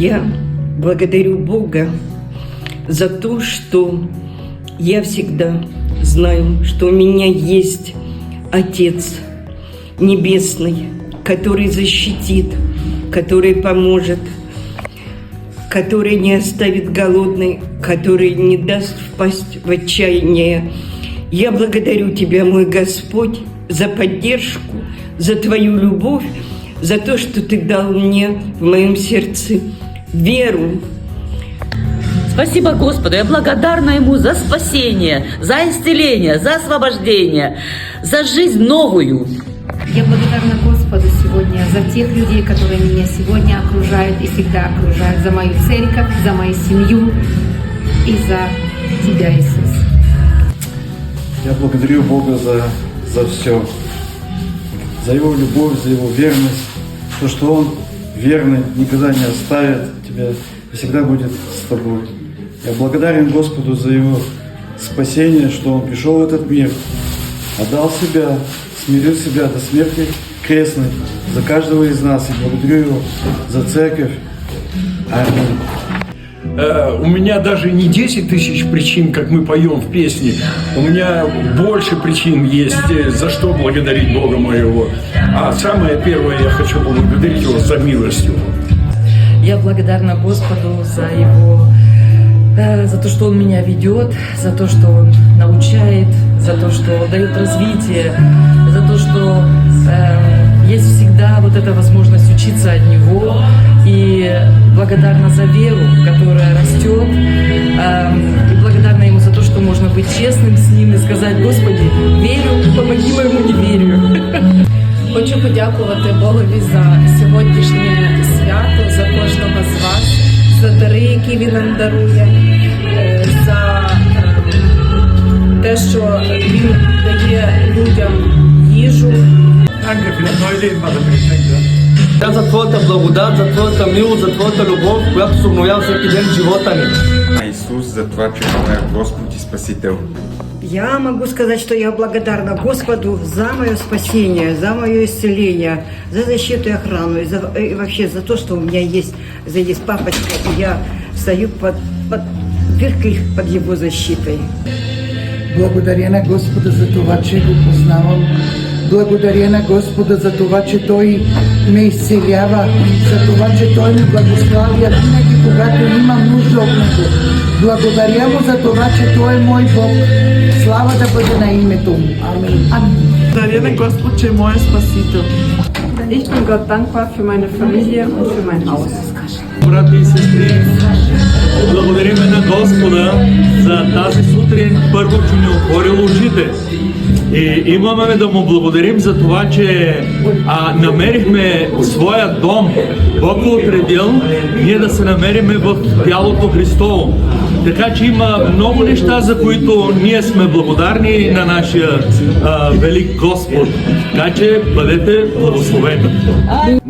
Я благодарю Бога за то, что я всегда знаю, что у меня есть Отец Небесный, который защитит, который поможет, который не оставит голодной, который не даст впасть в отчаяние. Я благодарю Тебя, мой Господь, за поддержку, за Твою любовь, за то, что Ты дал мне в моем сердце веру. Спасибо Господу, я благодарна Ему за спасение, за исцеление, за освобождение, за жизнь новую. Я благодарна Господу сегодня за тех людей, которые меня сегодня окружают и всегда окружают, за мою церковь, за мою семью и за Тебя, Иисус. Я благодарю Бога за все, за Его любовь, за Его верность, то, что Он верный, никогда не оставит тебя и всегда будет с тобой. Я благодарен Господу за Его спасение, что Он пришел в этот мир, отдал себя, смирил себя до смерти крестной за каждого из нас. И благодарю Его за церковь. Аминь. У меня даже не 10 тысяч причин, как мы поем в песне. У меня больше причин есть, за что благодарить Бога моего. А самое первое, я хочу поблагодарить Его за милость. Я благодарна Господу за то, что Он меня ведет, за то, что Он научает, за то, что дает развитие, за то, что есть всегда вот эта возможность учиться от Него. И благодарна за веру, которая растет. И благодарна Ему за то, что можно быть честным с Ним и сказать: Господи, вірю, помоги моєму невір'ю. Хочу подякувати Богові за сьогоднішнє свято, за кожного з вас, за дари, які Він нам дарує, за те, що Він дає людям їжу. За Твоята благодат, за Твоята милост, за Твоята любов, която се обновява всеки ден в живота ни. Исус за това, че е моя Господ и Спасител. Я могу сказать, что я благодарна Господу за мое спасение, за мое исцеление, за защиту и охрану, и вообще за то, что у меня есть папочка, и я стою под Его защитой. Благодаря на Господа за това, че го познавам. Благодаря на Господа за това, че Той ме изцелява, за това, че Той ме благославя винаги, когато имам нужда от Него. Благодаря Му за това, че Той е мой Бог. Слава да бъде на името Му. Амин. Благодаря на Господ, че е моя Спасител. Ich bin Gott dankbar für meine Familie und für mein Haus. Брати и сестри, благодариме на Господа за тази сутрин, първо, че ни отворил очите. И имаме да му благодарим за това, че намерихме своя дом. Бог го отредил ние да се намериме в тялото Христово. Така че има много неща, за които ние сме благодарни на нашия велик Господ. Така че бъдете благословени.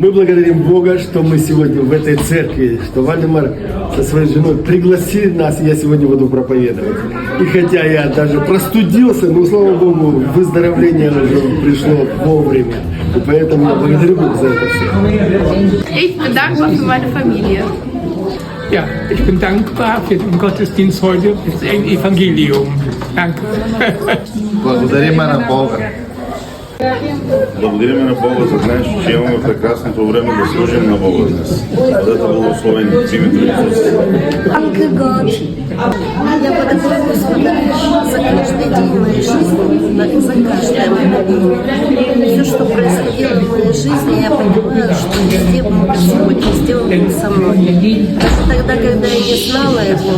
Мы благодарим Бога, что мы сегодня в этой церкви, что Вальдемар со своей женой пригласил нас, и я сегодня буду проповедовать. И хотя я даже простудился, но, слава Богу, выздоровление уже пришло вовремя. И поэтому я благодарю Бога за это все. Ich bin dankbar für meine Familie. Ja, ich bin dankbar für den Gottesdienst heute, das Evangelium. Danke. Благодарим на Бога. Благодарим на Бога за днес, че имаме прекрасното време да служим на Бога днес. Бъдете благословени в името на Исус. Danke Gott. Я благодарю Господа за каждый день моей жизни, за каждое мгновение. Все, что происходило в моей жизни, я понимаю, что везде Бог сегодня сделал со мной. Даже тогда, когда я не знала Его,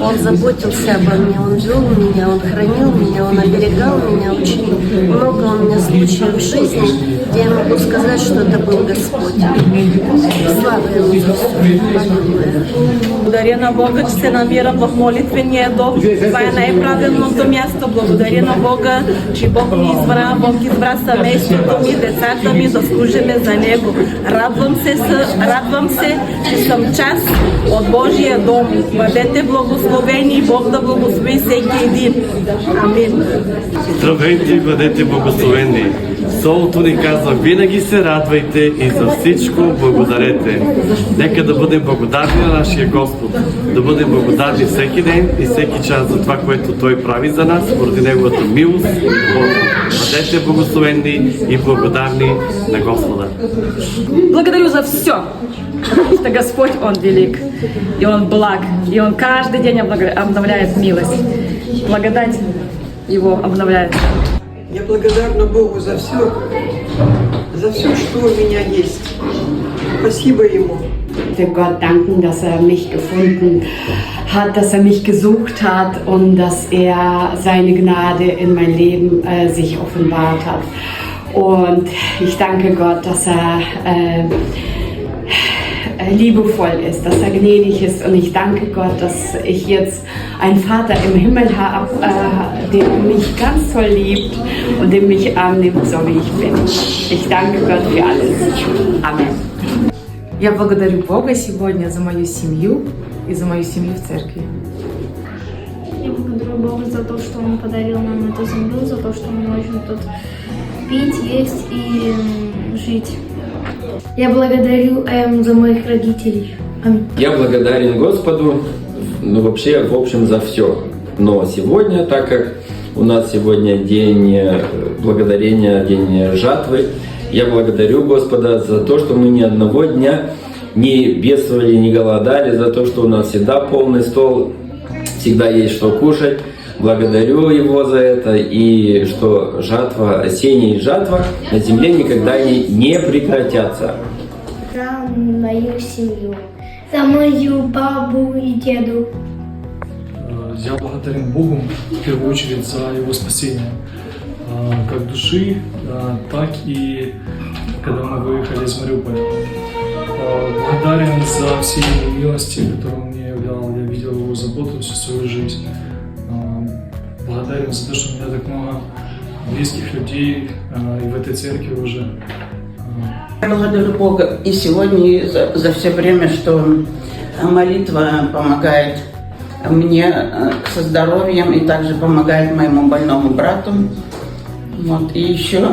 Он заботился обо мне, Он вел меня, Он хранил меня, Он оберегал меня. Очень много у меня случаев в жизни, где я могу сказать, что это был Господь. Слава Ему за все. Благодаря на Бога, че се намирам в молитвения дом. Това е най-правилното място. Благодаря на Бога, че Бог ми избра семейството ми, децата ми да служиме за Него. Радвам се, че съм част от Божия дом. Бъдете благословени и Бог да благослови всеки един. Амин. Здравейте и бъдете благословени. Словото ни казва, винаги се радвайте и за всичко благодарете. Нека да бъдем благодарни на нашия Господ, да бъдем благодарни всеки ден и всеки час за това, което Той прави за нас, поради Неговата милост и любов. Бъдете благословени и благодарни на Господа. Благодарю за все, потому что Господь, Он велик, и Он благ, и Он каждый день обновляет милость. Благодать Его обновляет. Я благодарна Богу за все, что у меня есть. Спасибо Ему. Ich möchte Gott danken, dass mich gefunden hat, dass mich gesucht hat und dass seine Gnade in mein Leben sich offenbart hat. Und ich danke Gott, dass liebevoll ist, dass gnädig ist. Und ich danke Gott, dass ich jetzt einen Vater im Himmel habe, der mich ganz toll liebt und der mich annimmt, so wie ich bin. Ich danke Gott für alles. Amen. Я благодарю Бога сегодня за мою семью и за мою семью в церкви. Я благодарю Бога за то, что Он подарил нам эту землю, за то, что мы можем тут пить, есть и жить. Я благодарю за моих родителей. Аминь. Я благодарен Господу, вообще, в общем, за все. Но сегодня, так как у нас сегодня день благодарения, день жатвы, я благодарю Господа за то, что мы ни одного дня не бедствовали, не голодали, за то, что у нас всегда полный стол, всегда есть что кушать. Благодарю Его за это, и что жатва, осенняя жатва на земле никогда не прекратятся. За мою семью, за мою бабу и деду. Я благодарен Богу в первую очередь за Его спасение, как души, так и когда мы выехали из Мариуполя. Благодарен за все Его милости, которые Он мне являл. Я видел Его заботу всю свою жизнь. Благодарен за то, что у меня так много близких людей и в этой церкви уже. Я благодарю Бога и сегодня, и за все время, что молитва помогает мне со здоровьем и также помогает моему больному брату. Вот. И еще,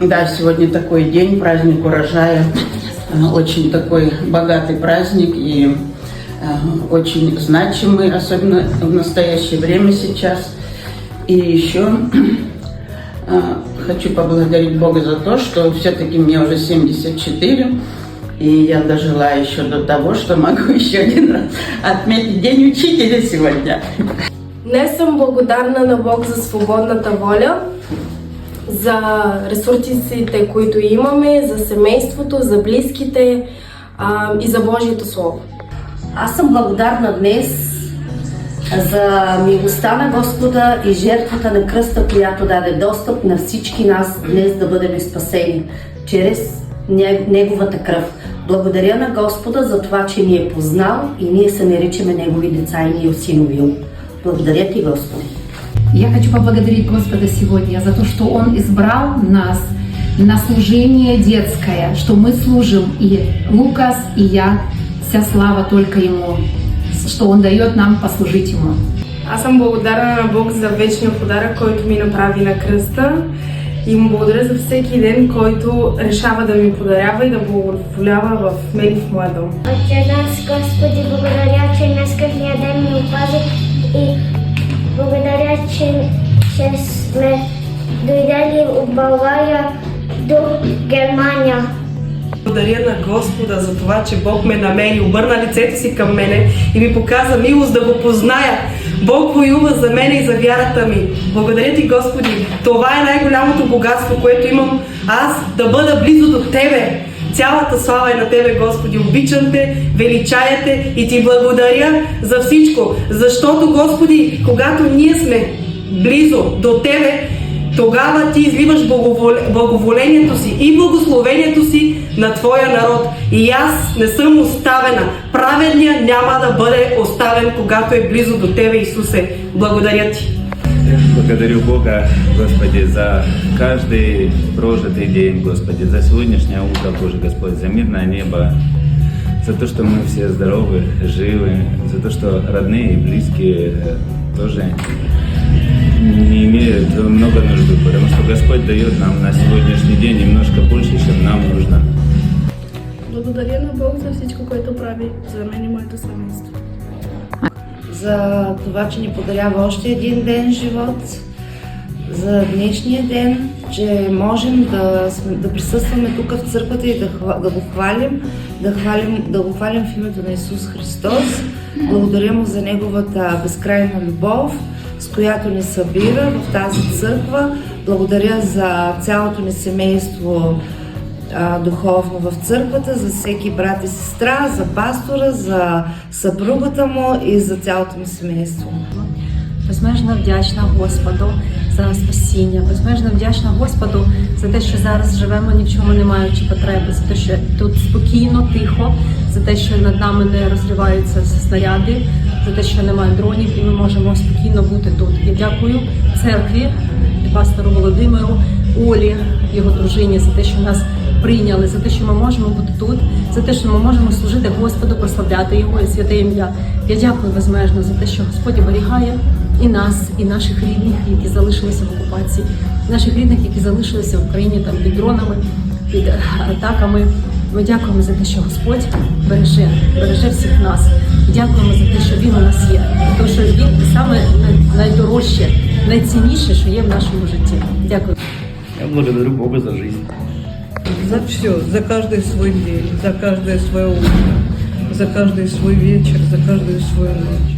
да, сегодня такой день, праздник урожая, очень такой богатый праздник и очень значимый, особенно в настоящее время сейчас. И еще хочу поблагодарить Бога за то, что все-таки мне уже 74, и я дожила еще до того, что могу еще один раз отметить День учителя сегодня. Днес съм благодарна на Бог за свободната воля, за ресурсите, които имаме, за семейството, за близките и за Божието Слово. Аз съм благодарна днес за милостта на Господа и жертвата на кръста, която даде достъп на всички нас днес да бъдем спасени чрез Неговата кръв. Благодаря на Господа за това, че ни е познал и ние се наричаме Негови деца и ни е осиновил. Благодаря Ти, Господи. Я хочу поблагодарить Господа сегодня за то, что Он избрал нас на служение детское, что мы служим, и Лукас, и я, вся слава только Ему, что Он дает нам послужить Ему. Аз съм благодарна на Бог за вечния подарък, който ми направи на кръста, и му благодаря за всеки ден, който решава да ми подарява и да благоволява в мен и в моя дом. Отче наш, Господи, благодаря, че днескашния ден ми опази и благодаря, че сме дойдели от България до Германия. Благодаря на Господа за това, че Бог ме намери, обърна лицето си към мене и ми показа милост да го позная. Бог воюва за мене и за вярата ми. Благодаря Ти, Господи. Това е най-голямото богатство, което имам аз, да бъда близо до Тебе. Цялата слава е на Тебе, Господи. Обичам Те, величая Те и Ти благодаря за всичко. Защото, Господи, когато ние сме близо до Тебе, тогава Ти изливаш благоволението си и благословението си на Твоя народ. И аз не съм оставена. Праведният няма да бъде оставен, когато е близо до Тебе, Исусе. Благодаря Ти. Благодарю Бога, Господи, за каждый прожитый день, Господи, за сегодняшнее утро, Боже Господь, за мирное небо, за то, что мы все здоровы, живы, за то, что родные и близкие тоже не имеют много нужды, потому что Господь дает нам на сегодняшний день немножко больше, чем нам нужно. Благодаря на Бог за всичко, което прави за мен и моето семейство. За това, че ни подарява още един ден живот, за днешния ден, че можем да присъстваме тук в църквата и да го хвалим, да го хвалим в името на Исус Христос. Благодаря му за неговата безкрайна любов, с която ни събира в тази църква. Благодаря за цялото ни семейство духовно в църквата, за всеки брат и сестра, за пастора, за съпругата му і за цялото ми семейство. Безмежно вдячна Господу за спасіння, безмежно вдячна Господу за те, що зараз живемо, ні в чому не маючи потреби, за те, що тут спокійно, тихо, за те, що над нами не розриваються снаряди, за те, що немає дронів і ми можемо спокійно бути тут. Я дякую церкві, пастору Володимиру, Олі, його дружині за те, що нас прийняли, за те, що ми можемо бути тут, за те, що ми можемо служити Господу, прославляти Його і святе ім'я. Я дякую безмежно за те, що Господь оберігає і нас, і наших рідних, які залишилися в окупації, наших рідних, які залишилися в Україні там під дронами, під атаками. Ми дякуємо за те, що Господь береже всіх нас. І дякуємо за те, що Він у нас є. Тому що Він саме найдорожче, найцінніше, що є в нашому житті. Дякую. Я благодарю Бога за жизнь. За все, за каждый свой день, за каждое свое утро, за каждый свой вечер, за каждую свою ночь.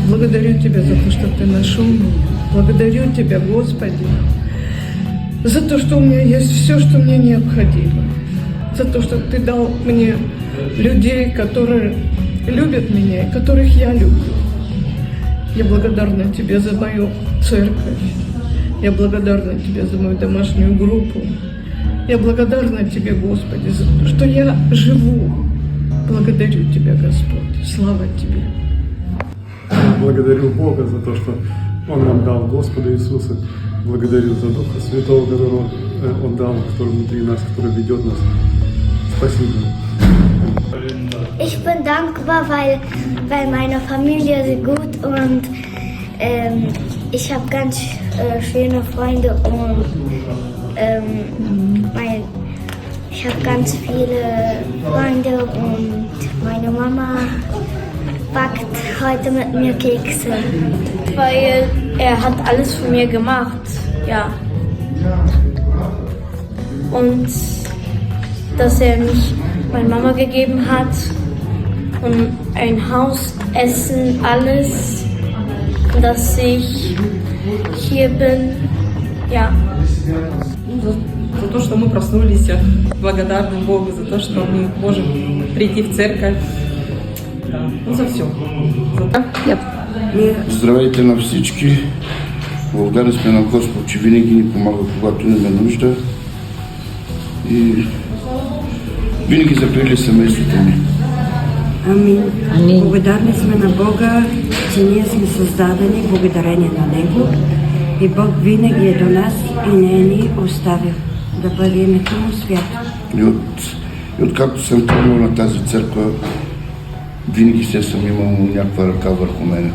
Благодарю Тебя за то, что Ты нашел меня. Благодарю Тебя, Господи, за то, что у меня есть все, что мне необходимо. За то, что Ты дал мне людей, которые любят меня и которых я люблю. Я благодарна Тебе за мою церковь. Я благодарна Тебе за мою домашнюю группу. Я благодарна Тебе, Господи, за то, что я живу. Благодарю Тебя, Господь. Слава Тебе. Благодарю Бога за то, что Он нам дал Господа Иисуса. Благодарю за Духа Святого, которого Он дал, который внутри нас, который ведет нас. Спасибо. Ich bin dankbar, weil meine Familie ist gut und ich habe ganz schöne Freunde und ich habe ganz viele Freunde und meine Mama backt heute mit mir Kekse. Weil er hat alles für mir gemacht, ja. Und dass er mich meine Mama gegeben hat und ein Haus, Essen, alles, dass ich hier bin, ja. За то, что мы проснулись, благодарны Богу за то, что мы можем прийти в церковь. Да. Ну, за все. Здравейте на всички! Благодарни сме на Господ, че винаги ни помага, когато имаме нужда. И винаги закрили семейството ми. Амин. Благодарни сме на Бога, че ние сме създадени благодарение на Него и Бог винаги е до нас и не ни оставя да бъде името му свято. И откакто съм тръгнал на тази църква, винаги съм имал някаква ръка върху мене.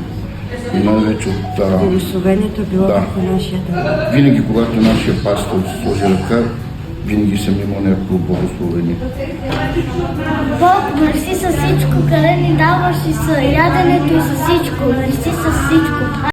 И най-вече от... Благословението било върху нашия дом. Винаги, когато нашия пастор сложи ръка, винаги съм имал някакво благословение. Бог, мерси с всичко, къде ни даваш и с яденето и с всичко. Мерси с всичко.